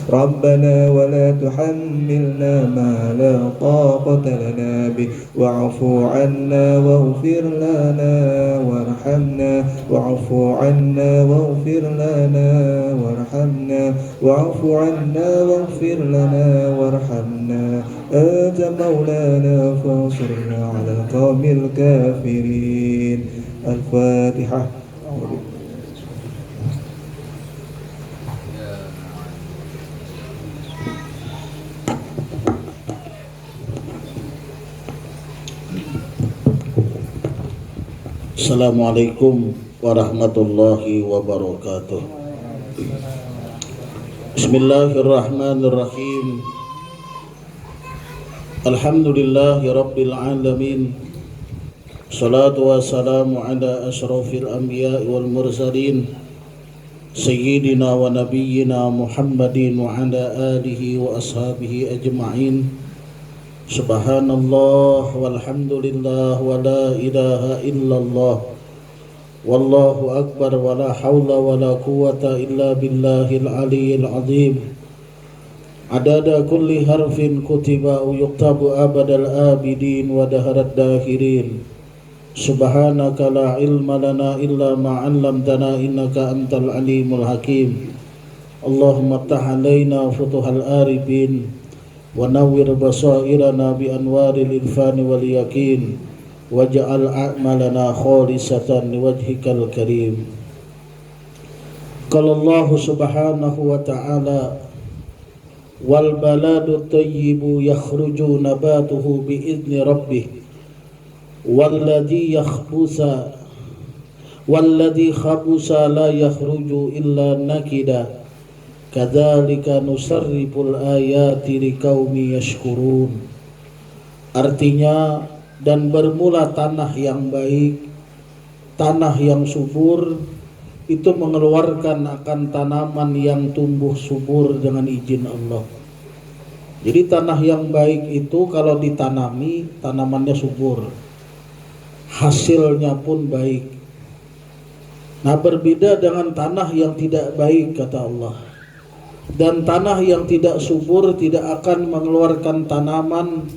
ربنا ولا تحملنا ما لا طاقة لنا به واعف عنا واغفر لنا وارحمنا واعف عنا واغفر لنا وارحمنا واعف عنا واغفر لنا وارحمنا أنت مولانا فانصرنا على القوم الكافرين. الفاتحة. Assalamualaikum warahmatullahi wabarakatuh. Bismillahirrahmanirrahim. Alhamdulillahi rabbil alamin. Salatu wassalamu ala ashrafil anbiya wal mursalin sayyidina wa nabiyyina Muhammadin wa ala alihi wa ashabihi ajma'in. Subhanallah walhamdulillah wa la ilaha illallah wallahu akbar wa la hawla wa la quwwata illa billahil aliyyil azim. Adada kulli harfin kutiba yuktabu abadal abidin wa daharat dahirin. Subhanaka la ilma lana illa ma 'allamtana innaka antal alimul hakim. Allahumma ftah alaina futuhal arifin wa nawwir basairana bi anwaril irfani wal yaqin waj'al a'malana khalisatan liwajhikal karim. Qala Allah subhanahu wa ta'ala wal baladu tayyibu yakhruju nabatuhu bi idzni rabbih walladhi khabusa la yakhruju illa nakida kadzalika nusarriful ayati liqaumi yashkurun. Artinya, dan bermula tanah yang baik, tanah yang subur itu mengeluarkan akan tanaman yang tumbuh subur dengan izin Allah. Jadi tanah yang baik itu kalau ditanami tanamannya subur, hasilnya pun baik. Nah, berbeda dengan tanah yang tidak baik kata Allah. Dan tanah yang tidak subur tidak akan mengeluarkan tanaman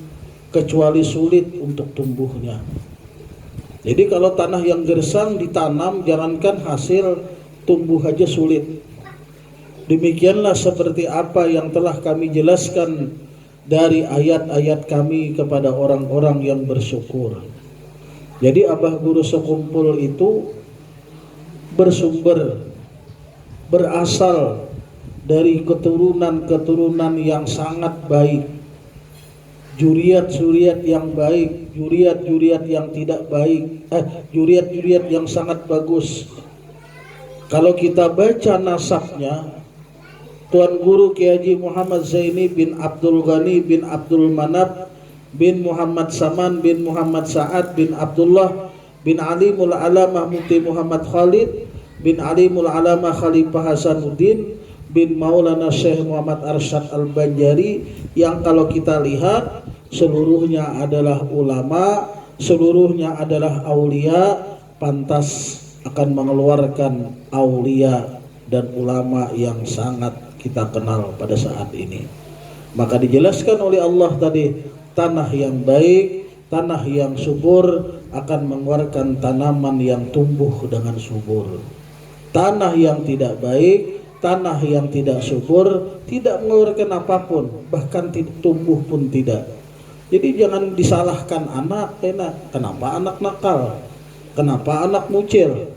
kecuali sulit untuk tumbuhnya. Jadi kalau tanah yang gersang ditanam, jangankan hasil, tumbuh aja sulit. Demikianlah seperti apa yang telah kami jelaskan dari ayat-ayat kami kepada orang-orang yang bersyukur. Jadi Abah Guru Sekumpul itu bersumber, berasal dari keturunan-keturunan yang sangat baik, juriat-juriat yang baik, juriat-juriat yang tidak baik, juriat-juriat yang sangat bagus. Kalau kita baca nasabnya, Tuan Guru Kiai Haji Muhammad Zaini bin Abdul Ghani bin Abdul Manab bin Muhammad Saman bin Muhammad Sa'ad bin Abdullah bin Alimul Alamah Mufti Muhammad Khalid bin Alimul Alamah Khalifah Hasanuddin bin Maulana Syekh Muhammad Arsyad Al-Banjari, yang kalau kita lihat seluruhnya adalah ulama, seluruhnya adalah aulia, pantas akan mengeluarkan aulia dan ulama yang sangat kita kenal pada saat ini. Maka dijelaskan oleh Allah tadi, tanah yang baik, tanah yang subur akan mengeluarkan tanaman yang tumbuh dengan subur. Tanah yang tidak baik, tanah yang tidak subur tidak mengeluarkan apapun, bahkan tumbuh pun tidak. Jadi jangan disalahkan anak, kenapa anak nakal, kenapa anak mucil,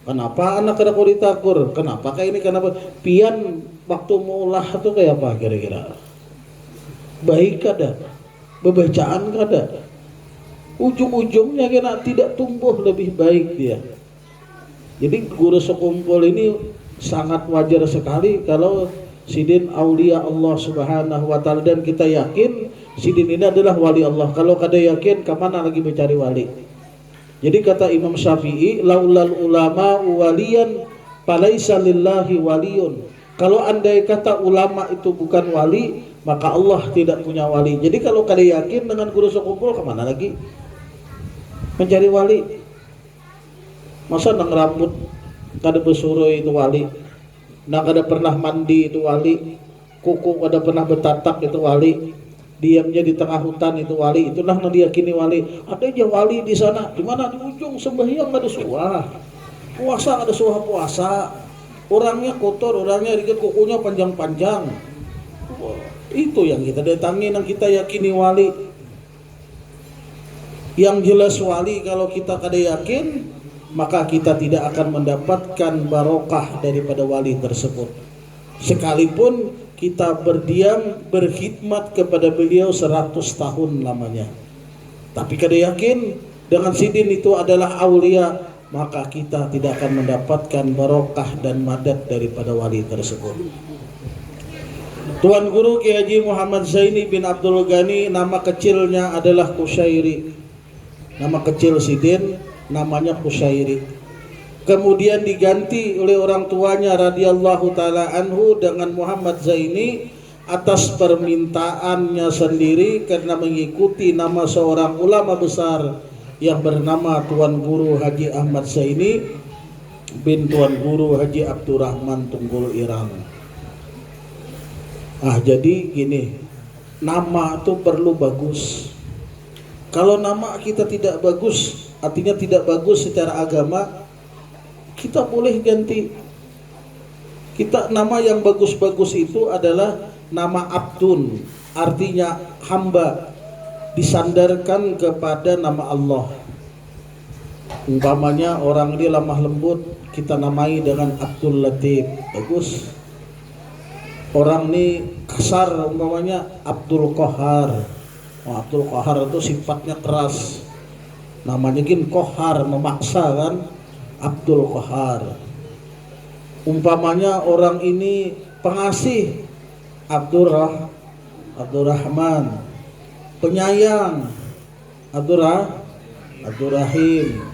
kenapa anak kena kulitakur, kenapa kayak ini, kenapa pian waktu mulah itu kayak apa kira-kira? Baik kada, bebacaan kada, ujung-ujungnya kena tidak tumbuh lebih baik dia. Jadi Guru Sekumpul ini sangat wajar sekali kalau sidin aulia Allah Subhanahu wa ta'ala, dan kita yakin sidin ini adalah wali Allah. Kalau kada yakin, kemana lagi mencari wali? Jadi kata Imam Syafi'i, laulal ulama waliyan falaisa lillahi waliyun. Kalau andai kata ulama itu bukan wali, maka Allah tidak punya wali. Jadi kalau kada yakin dengan Guru Sekumpul, kemana lagi mencari wali? Masa nang rambut kada bersuruh itu wali, nang kada pernah mandi itu wali, kuku ada pernah bertatak itu wali, diamnya di tengah hutan itu wali, itulah yang diyakini wali. Ada aja wali di sana, di mana di ujung sembahyang ada suah, puasa ada suah puasa, orangnya kotor, orangnya dikit, kukunya panjang-panjang. Wah, itu yang kita datangi, yang kita yakini wali. Yang jelas wali kalau kita kada yakin, maka kita tidak akan mendapatkan barokah daripada wali tersebut. Sekalipun kita berdiam berkhidmat kepada beliau 100 tahun lamanya, tapi kada yakin dengan sidin itu adalah aulia, maka kita tidak akan mendapatkan barokah dan madad daripada wali tersebut. Tuan Guru Kiai Haji Muhammad Zaini bin Abdul Ghani, nama kecilnya adalah Kusyairi. Nama kecil sidin namanya Kusyairi. Kemudian diganti oleh orang tuanya radhiyallahu taala anhu dengan Muhammad Zaini atas permintaannya sendiri karena mengikuti nama seorang ulama besar yang bernama Tuan Guru Haji Ahmad Zaini bin Tuan Guru Haji Abdurrahman Tunggul Irang. Jadi gini, nama itu perlu bagus. Kalau nama kita tidak bagus, artinya tidak bagus secara agama, kita boleh ganti. Kita nama yang bagus-bagus itu adalah nama Abdun, artinya hamba, disandarkan kepada nama Allah. Umpamanya orang ini lemah lembut, kita namai dengan Abdul Latif, bagus. Orang ini kasar, umpamanya Abdul Qahar. Abdul Qahar itu sifatnya keras, namanya gin Qahar, memaksa kan, Abdul Qahar. Umpamanya orang ini pengasih, Abdurrahman. Penyayang, Abdurrahim.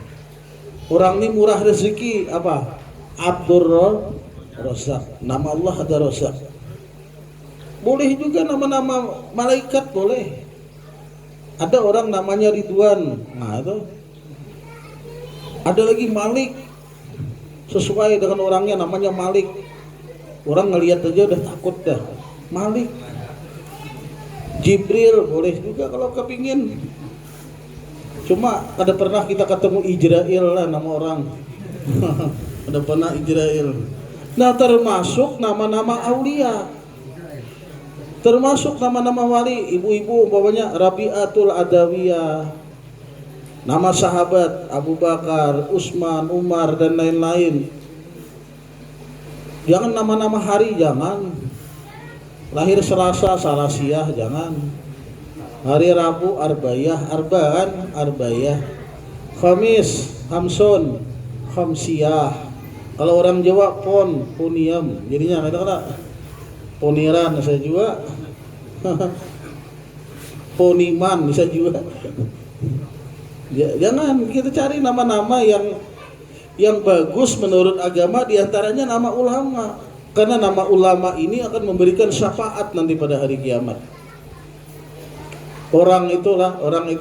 Orang ini murah rezeki, apa? Abdurrazak. Nama Allah ada Razak. Boleh juga nama-nama malaikat, boleh. Ada orang namanya Ridwan, nah itu. Ada lagi Malik, sesuai dengan orangnya namanya Malik. Orang ngelihat aja udah takut dah, Malik. Jibril boleh juga kalau kepingin. Cuma ada pernah kita ketemu Ijrail lah nama orang. Ada pernah Ijrail. Nah, termasuk nama-nama aulia, termasuk nama-nama wali. Ibu-ibu umpamanya Rabi'atul Adawiyah, nama sahabat Abu Bakar, Utsman, Umar dan lain-lain. Jangan nama-nama hari, jangan. Lahir Selasa, Salasiyah, jangan. Hari Rabu, Arbayah, Arbayah. Khamis, Hamsun, Khamsiyah. Kalau orang Jawa Poniam, jadinya ada Poniran saya juga. Poniman bisa juga. Jangan kita cari nama-nama yang bagus menurut agama, diantaranya nama ulama, karena nama ulama ini akan memberikan syafaat nanti pada hari kiamat. Orang itu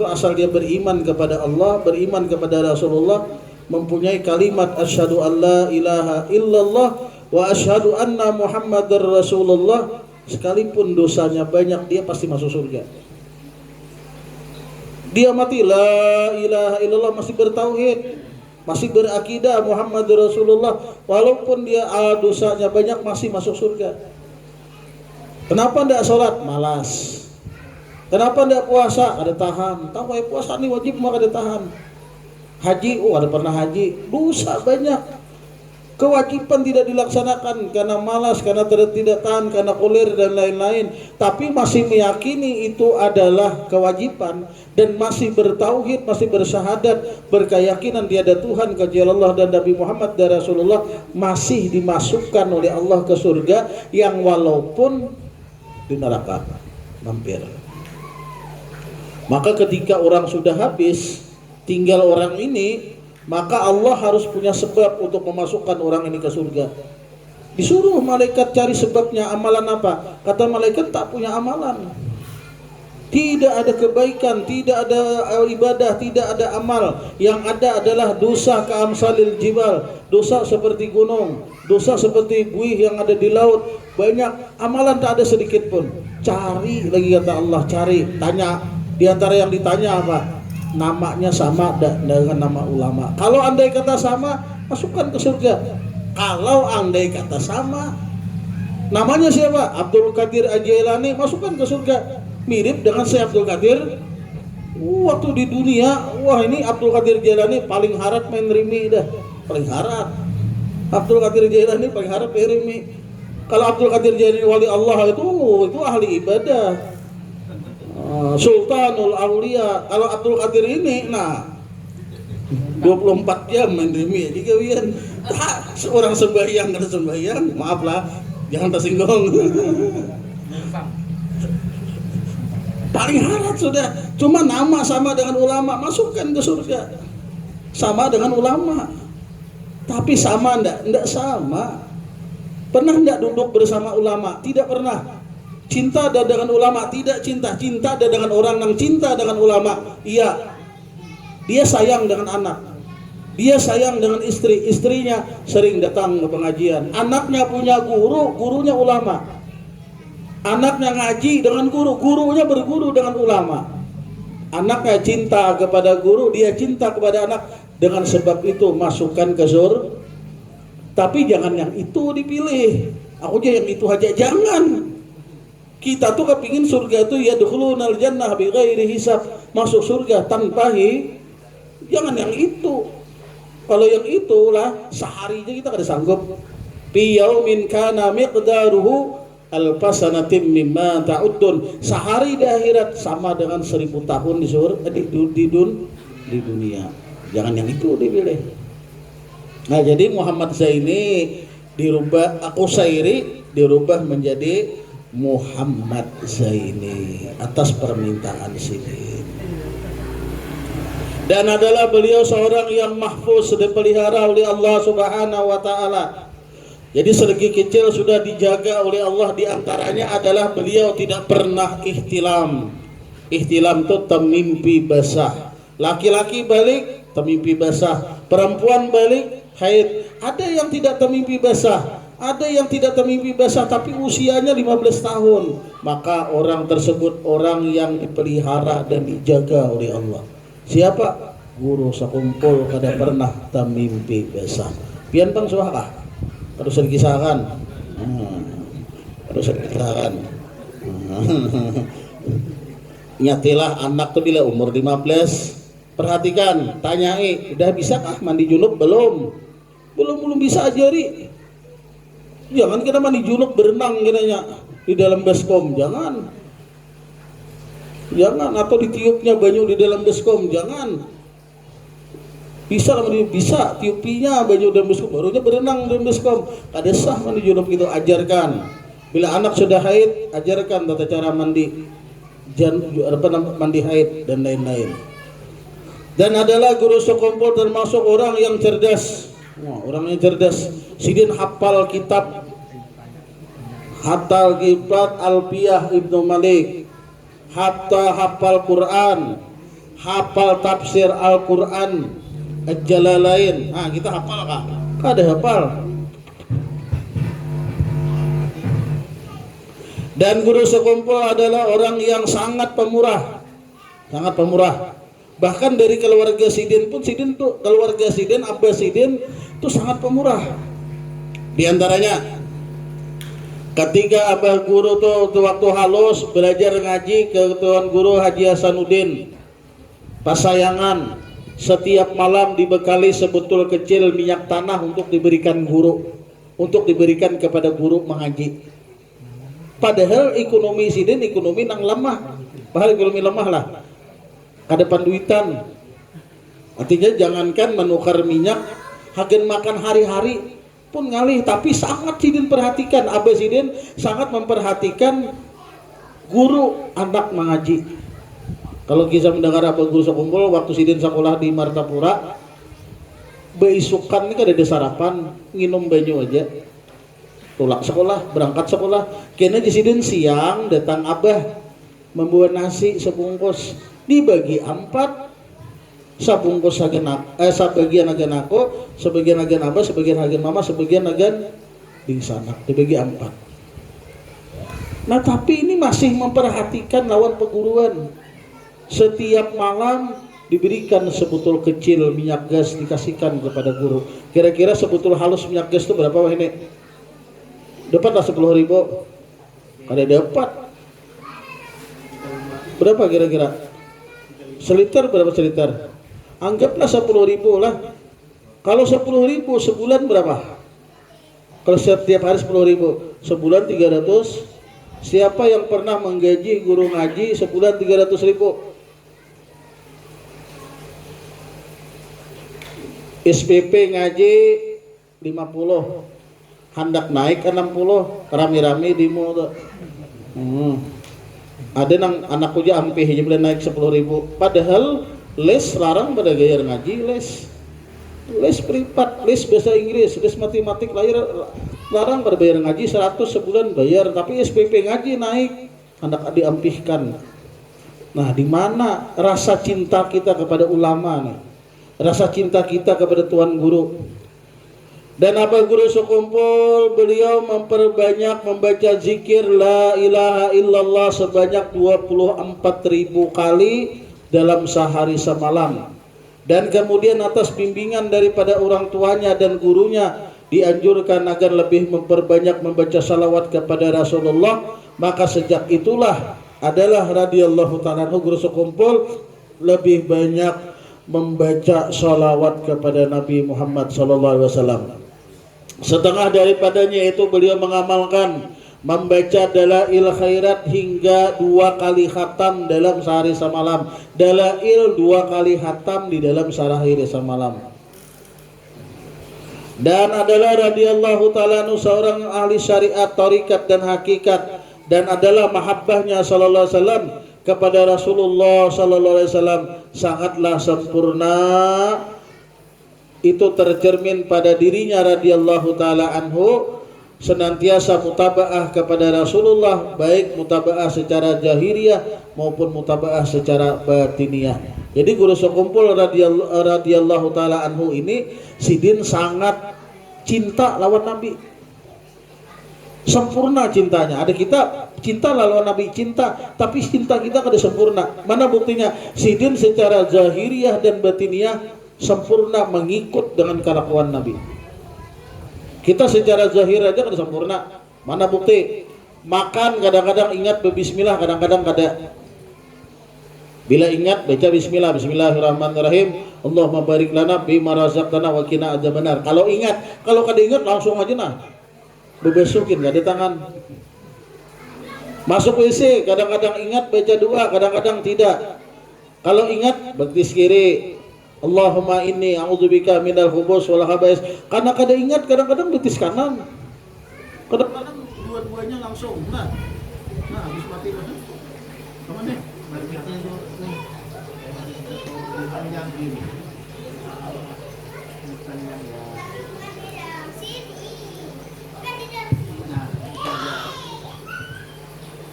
asal dia beriman kepada Allah, beriman kepada Rasulullah, mempunyai kalimat asyhadu alla ilaha illallah wa asyhadu anna muhammadar rasulullah, sekalipun dosanya banyak dia pasti masuk surga. Dia mati la ilaha illallah, masih bertauhid, masih berakidah Muhammad Rasulullah, walaupun dia dosanya banyak masih masuk surga. Kenapa tidak sholat? Malas. Kenapa tidak puasa? Ada tahan. Tahu ya puasa ini wajib maka ada tahan. Haji, ada pernah haji, dosa banyak. Kewajiban tidak dilaksanakan karena malas, karena tidak tahan, karena koler dan lain-lain. Tapi masih meyakini itu adalah kewajiban dan masih bertauhid, masih bersyahadat, berkeyakinan tiada Tuhan kecuali Allah dan Nabi Muhammad dan Rasulullah, masih dimasukkan oleh Allah ke surga yang walaupun di neraka mampir. Maka ketika orang sudah habis, tinggal orang ini, maka Allah harus punya sebab untuk memasukkan orang ini ke surga. Disuruh malaikat cari sebabnya, amalan apa? Kata malaikat tak punya amalan. Tidak ada kebaikan, tidak ada ibadah, tidak ada amal. Yang ada adalah dosa ka'amsalil jibal, dosa seperti gunung, dosa seperti buih yang ada di laut. Banyak amalan tak ada sedikit pun. Cari lagi kata Allah, cari, tanya. Di antara yang ditanya apa? Namanya sama dengan nama ulama. Kalau andai kata sama, masukkan ke surga. Kalau andai kata sama, namanya siapa? Abdul Qadir Al-Jailani, masukkan ke surga. Mirip dengan Syekh Abdul Qadir. Waktu di dunia, wah ini Abdul Qadir Jailani paling harap main rimi dah, paling harap. Abdul Qadir Jailani paling harap main rimi. Kalau Abdul Qadir Jailani wali Allah itu ahli ibadah. Sultanul Aulia. Kalau Abdul Qadir ini, nah 24 jam main rimi aja kawian. Seorang sembahyang kada sembahyang, maaf lah, jangan tersinggung. Paling harap sudah, cuma nama sama dengan ulama, masukkan ke surga. Sama dengan ulama. Tapi sama enggak sama. Pernah enggak duduk bersama ulama? Tidak pernah. Cinta ada dengan ulama? Tidak cinta. Cinta ada dengan orang yang cinta dengan ulama? Iya. Dia sayang dengan anak. Dia sayang dengan istri. Istrinya sering datang ke pengajian. Anaknya punya guru, gurunya ulama. Anaknya ngaji dengan guru, gurunya berguru dengan ulama. Anaknya cinta kepada guru, dia cinta kepada anak. Dengan sebab itu masukkan ke surga. Tapi jangan yang itu dipilih. Aku aja yang itu aja, jangan. Kita tuh kepingin surga itu yadkhulunal jannah bighairi hisab, masuk surga tanpa jangan yang itu. Kalau yang itulah sehari aja kita kada sanggup. Fi yaumin kana miqdaruhu alfasanatim mimma ta'uddun. Sehari di akhirat sama dengan 1000 tahun di surga, di dunia. Jangan yang itu dipilih. Nah, jadi Muhammad Zaini dirubah, Qusairi dirubah menjadi Muhammad Zaini atas permintaan Sidin. Dan adalah beliau seorang yang mahfuz, dipelihara oleh Allah Subhanahu wa taala. Jadi sedikit kecil sudah dijaga oleh Allah. Di antaranya adalah beliau tidak pernah ihtilam. Ihtilam itu temimpi basah. Laki-laki balik temimpi basah, perempuan balik haid. Ada yang tidak temimpi basah, ada yang tidak temimpi basah tapi usianya 15 tahun. Maka orang tersebut orang yang dipelihara dan dijaga oleh Allah. Siapa? Guru sakumpul kada pernah temimpi basah. Pian bang suaka terus dikisahkan, Nyatilah anak tuh bila umur 15, perhatikan, tanyai, udah bisa kah mandi junub? Belum bisa ajari. Jangan kita mandi junub berenang kiranya di dalam baskom, jangan, atau ditiupnya banyu di dalam baskom, jangan. Bisa tiupinya baju dalam baskom, barunya berenang dalam baskom. Ada sah mandi junub itu, ajarkan. Bila anak sudah haid, ajarkan tata cara mandi, mandi haid dan lain-lain. Dan adalah guru sekumpul termasuk orang yang cerdas. Orang yang cerdas. Sidin hafal kitab, hafal kitab Alfiyah Ibnu Malik, hafal Quran, hafal tafsir Al-Quran Al-Jalalain. Kita hafal kah? Kada hafal. Dan guru sekumpul adalah orang yang sangat pemurah. Bahkan dari keluarga Sidin pun, keluarga Sidin, Abah Sidin itu sangat pemurah. Di antaranya ketika Abah guru tuh waktu halus belajar ngaji ke Tuan Guru Haji Hasanuddin Pasayangan, setiap malam dibekali sebutul kecil minyak tanah untuk diberikan kepada guru mengaji. Padahal ekonomi Sidin ekonomi nang lemah, lah. Kada panduitan. Artinya jangankan menukar minyak, hagen makan hari-hari pun ngalih. Tapi sangat Sidin perhatikan, Abah Sidin sangat memperhatikan guru anak mengaji. Kalau kita mendengar apa guru sekumpul waktu Sidin sekolah di Martapura, beisukan ini kan ada sarapan, minum banyu aja, berangkat sekolah. Kena di Sidin siang datang Abah membawa nasi sebungkus, dibagi 4, sabungkus sebagian agen aku, sebagian agen abah, sebagian agen mama, sebagian agen di sana, dibagi 4. Nah tapi ini masih memperhatikan lawan perguruan. Setiap malam diberikan sebutul kecil minyak gas, dikasihkan kepada guru. Kira-kira sebutul halus minyak gas itu berapa wah ini? Dapat lah 10.000. Kada dapat. Berapa kira-kira? Seliter berapa seliter? Anggaplah 10.000 lah. Kalau 10.000 sebulan berapa? Kalau setiap hari 10.000, sebulan 300. Siapa yang pernah menggaji guru ngaji sebulan 300.000? SPP ngaji 50, hendak naik 60, rame-rame di mall. Ada nang anakku aja ampe aja boleh naik 10.000. Padahal les larang pada gaya ngaji, les privat, les bahasa Inggris, les matematik larang pada bayar ngaji 100 sebulan bayar, tapi SPP ngaji naik, hendak diampihkan. Nah, di mana rasa cinta kita kepada ulama nih? Rasa cinta kita kepada Tuan Guru. Dan apa guru sekumpul, beliau memperbanyak membaca zikir la ilaha illallah sebanyak 24.000 kali dalam sehari semalam. Dan kemudian atas bimbingan daripada orang tuanya dan gurunya dianjurkan agar lebih memperbanyak membaca salawat kepada Rasulullah. Maka sejak itulah adalah radhiyallahu ta'ala guru sekumpul lebih banyak membaca salawat kepada Nabi Muhammad SAW. Setengah daripadanya itu beliau mengamalkan membaca dalail khairat hingga 2 kali khatam dalam sehari semalam. Dalail 2 kali khatam di dalam sehari semalam. Dan adalah radhiyallahu ta'ala seorang ahli syariat, tarikat dan hakikat, dan adalah mahabbahnya sallallahu alaihi wasallam kepada Rasulullah sallallahu alaihi wasallam sangatlah sempurna. Itu tercermin pada dirinya radhiyallahu taala anhu senantiasa mutabaah kepada Rasulullah, baik mutabaah secara zahiriyah maupun mutabaah secara batiniyah. Jadi guru sekumpul radhiyallahu taala anhu ini sidin sangat cinta lawan Nabi. Sempurna cintanya. Ada kita cinta lawan Nabi cinta, tapi cinta kita kada sempurna. Mana buktinya? Sidin secara zahiriyah dan batiniyah sempurna mengikut dengan kelakuan Nabi. Kita secara zahir aja kada sempurna. Mana bukti? Makan kadang-kadang ingat berbismillah, kadang-kadang kada. Bila ingat baca bismillah, bismillahirrahmanirrahim. Allahumma barik lana bima razaqtana wa qina adzabannar. Kalau ingat, kalau kada ingat langsung aja nah. Bebesukin gak ada tangan. Masuk WC kadang-kadang ingat baca doa, kadang-kadang tidak. Kalau ingat betis kiri, Allahumma inni a'udzubika minal khubus wal khaba'is. Karena kada ingat kadang-kadang betis kanan. Kadang-kadang dua-duanya langsung. Nah habis mati mana? Kemana?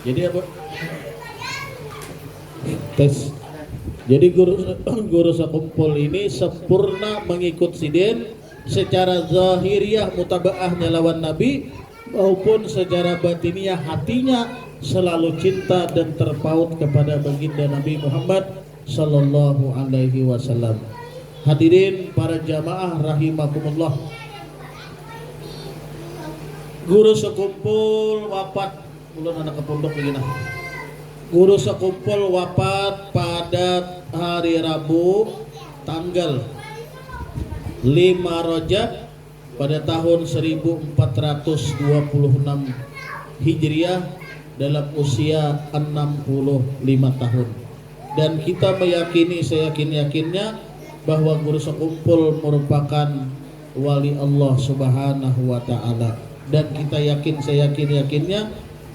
Jadi apa? Tes. Jadi guru sekumpul ini sempurna mengikut sidin secara zahiriyah mutabaahnya lawan Nabi maupun secara batiniyah hatinya selalu cinta dan terpaut kepada baginda Nabi Muhammad sallallahu alaihi wasallam. Hadirin para jamaah rahimakumullah. Guru sekumpul wafat, ulun anak ke pondok begini. Guru sekumpul wafat pada hari Rabu tanggal 5 Rajab pada tahun 1426 Hijriah dalam usia 65 tahun. Dan kita meyakini, saya yakinnya bahwa guru sekumpul merupakan wali Allah Subhanahu wa taala. Dan kita yakin, saya yakinnya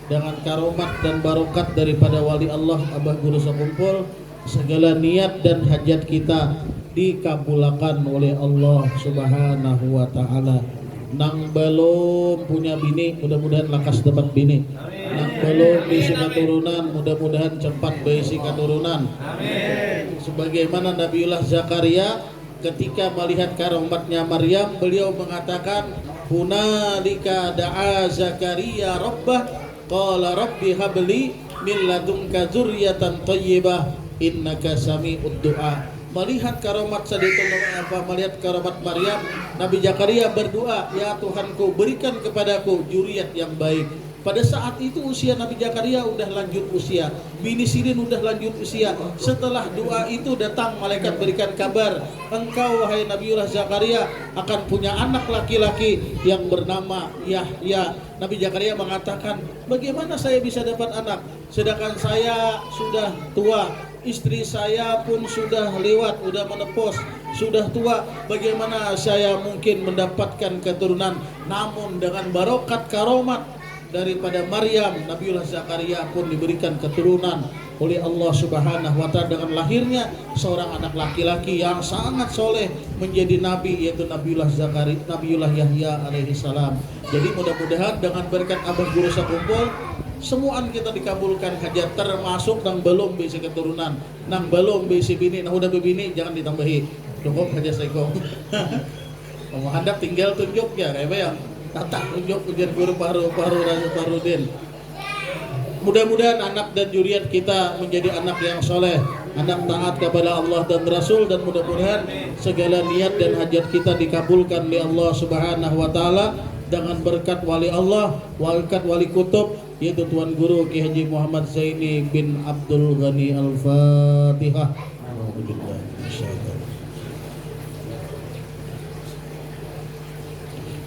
dengan karomat dan barokat daripada wali Allah Abah Guru Sekumpul, segala niat dan hajat kita dikabulkan oleh Allah Subhanahu wa taala. Nang belum punya bini, mudah-mudahan lakas dapat bini. Nang belum bisi keturunan, mudah-mudahan cepat bisi keturunan. Sebagaimana Nabiullah Zakaria ketika melihat karomatnya Maryam, beliau mengatakan, hunalika da'a Zakaria rabbah qala rabbi habli min ladunka dzurriyyatan thayyibah innaka sami'ud du'a. Melihat karomat melihat karomat Maryam, Nabi Zakaria berdoa, ya Tuhanku, berikan kepadaku zuriat yang baik. Pada saat itu usia Nabi Zakaria udah lanjut usia, bini Sirin udah lanjut usia. Setelah doa itu datang malaikat berikan kabar, engkau wahai Nabiullah Zakaria akan punya anak laki-laki yang bernama Yahya. Nabi Zakaria mengatakan, bagaimana saya bisa dapat anak sedangkan saya sudah tua, istri saya pun sudah lewat, sudah menepos, sudah tua, bagaimana saya mungkin mendapatkan keturunan? Namun dengan barokat karomat daripada Maryam, Nabiullah Zakaria pun diberikan keturunan oleh Allah Subhanahu wa Ta'ala dengan lahirnya seorang anak laki-laki yang sangat soleh menjadi nabi, yaitu Nabiullah Zakaria, Nabiullah Yahya alaihi salam. Jadi mudah-mudahan dengan berkat Abah Guru Sakumpul semuaan kita dikabulkan hajat, termasuk nang belum bisi keturunan, nang belum bisi bini, nah udah bebini jangan ditambahi, cukup aja seko. Mau handap tinggal tunjuk ya, kayak ya tata tunjuk ujian guru paru Raja Farudin. Mudah-mudahan anak dan juriat kita menjadi anak yang soleh, anak taat kepada Allah dan Rasul, dan mudah-mudahan segala niat dan hajat kita dikabulkan oleh Allah Subhanahu wa Ta'ala dengan berkat wali Allah, berkat wali kutub, yaitu Tuan Guru Ki Haji Muhammad Zaini bin Abdul Ghani Al-Fatihah.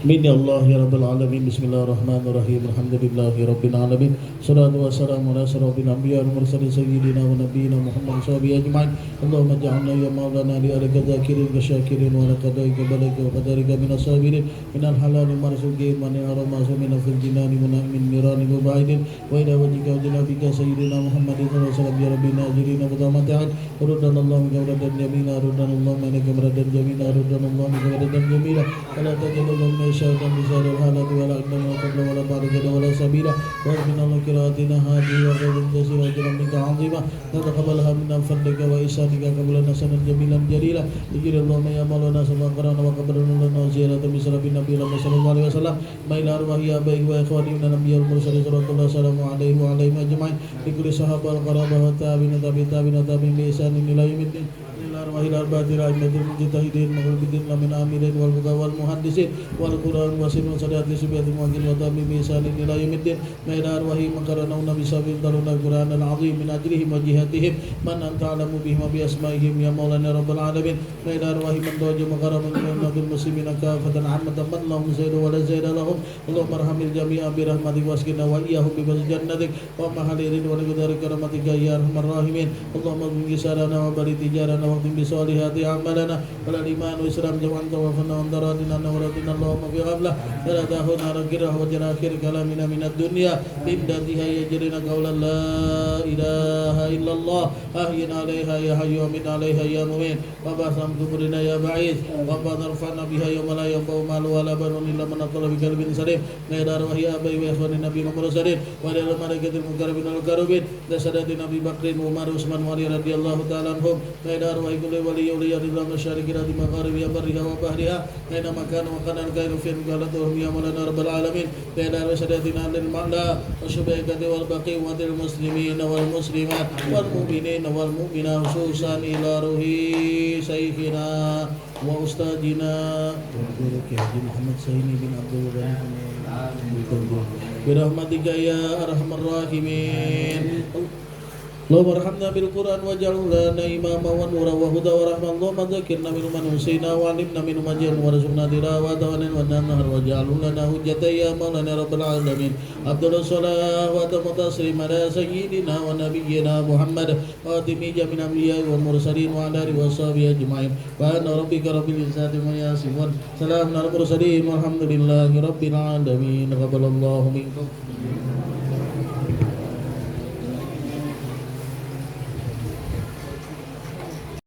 Min Allah ya Rabbal Alamin. Bismillahirrahmanirrahim. Alhamdulillahi Rabbil Alamin. Salatu wassalamu ala asyrafil anbiya wal mursalin sayyidina wa nabiyina Muhammad sallallahu ajma'in. Allahumma ja'alna ya maulana li alika dzakirin wa syakirin wa laqadaika balaka wa qadarika minas sabirin minal halali marzuqin wa min aramasu min fil jinani wa min nirani wa ba'idin wa ila wajhika wa bika sayyidina Muhammadin sallallahu alaihi wasallam ya rabbi najirin wa tamata'an urdan Allah mujawradan jamila urdan Allah manaka maradan jamila urdan Allah mujawradan jamila ala tajallal syaitan bizarul halati wala aqdam wa qabla wala ba'da wala sabila wa inna Allah kiratina hadi wa qadun jasira jalan minka azimah nataqabalaha minna fadlika wa isanika qabla nasanan jamilan jalila ijri Allah ya maulana sallallahu qarana wa qabrana lana ziyarata bisrabi nabi sallallahu alaihi wasallam maila arwahi abai wa ikhwani min nabiyil mursalin sallallahu alaihi wa alihi ajma'in ikri sahabal qarabah wa tabi'in tabi'in bi ihsanin ila yaumiddin arwahil arba'atil a'immatil mujtahidin muhaddithin min amirin wal wal muhaddisin wal quran wasin wa sadati subiyatul mu'aggil wa tabi bi isanin ila yaumiddin maila arwahi makarana nabi sabil daruna quran al azim min ajrihim wa jihatihim man anta alamu bihim wa bi asmaihim ya maulana rabbal alamin maila arwahi man doja makaraman nabil muslimin kafatan ammatan man lahum zaidu wa la zaida lahum Allahumma arhamil jami'a bi rahmatik wasqina wa iyyahum bi jannatik wa mahalirin wa qadari karamatika ya arhamar rahimin Allahumma bisarana wa bari tijarana wa bisolihati amalana wal iman wa islam jawan tawafana andaradina nawratina Allahumma fi ghaflah wala tahuna rakirah wa jarakhir kalamina minad dunya bindatiha yajrina qawlan la ilaha illallah ahyin alaiha ya hayyu amin alaiha ya mu'min wa basam kuburina ya ba'id wa badarfana biha yawma la yanfa'u malu wala banun illa man aqala bi qalbin salim naidar wa hiya abai wa ikhwani nabi Muhammad sallallahu wa ala malaikatil mukarrabin al karubin dasadati nabi Bakrin Umar Utsman wa Ali radhiyallahu ta'ala anhum naidar wa kulli wali awliya ridwan masyarikin di magharib ya barriha wa bahriha aina makan wa kanan khairu fi galatuhum ya maulana rabbal alamin baina rasadatina lil ma'la wa syubaikati wal baqi wa til muslimin wal muslimat wal mu'minin wal mu'minat khususan ila ruhi saykhina wa ustadina Guru Ki Haji Muhammad Zaini bin Abdul Ghani bi rahmatika ya arhamar rahimin Allahumma arhamna bil Qur'an waj'alhu lana imama wa nura wa huda wa rahmah Allahumma dzakirna minhu man husayna wa 'allimna minhu ma jahilna wa rizqna tilawata wa nahar waj'alhu lana hujjatan ya maulana rabbal alamin Abdul salah wa taslim ala sayyidina wa nabiyyina Muhammad khatimi jami'il anbiya wal mursalin wa ala alihi wa sahbihi ajma'in wa anna rabbika rabbil izzati amma yasifun salamun alal mursalin walhamdulillahi rabbil alamin taqabbalallahu minkum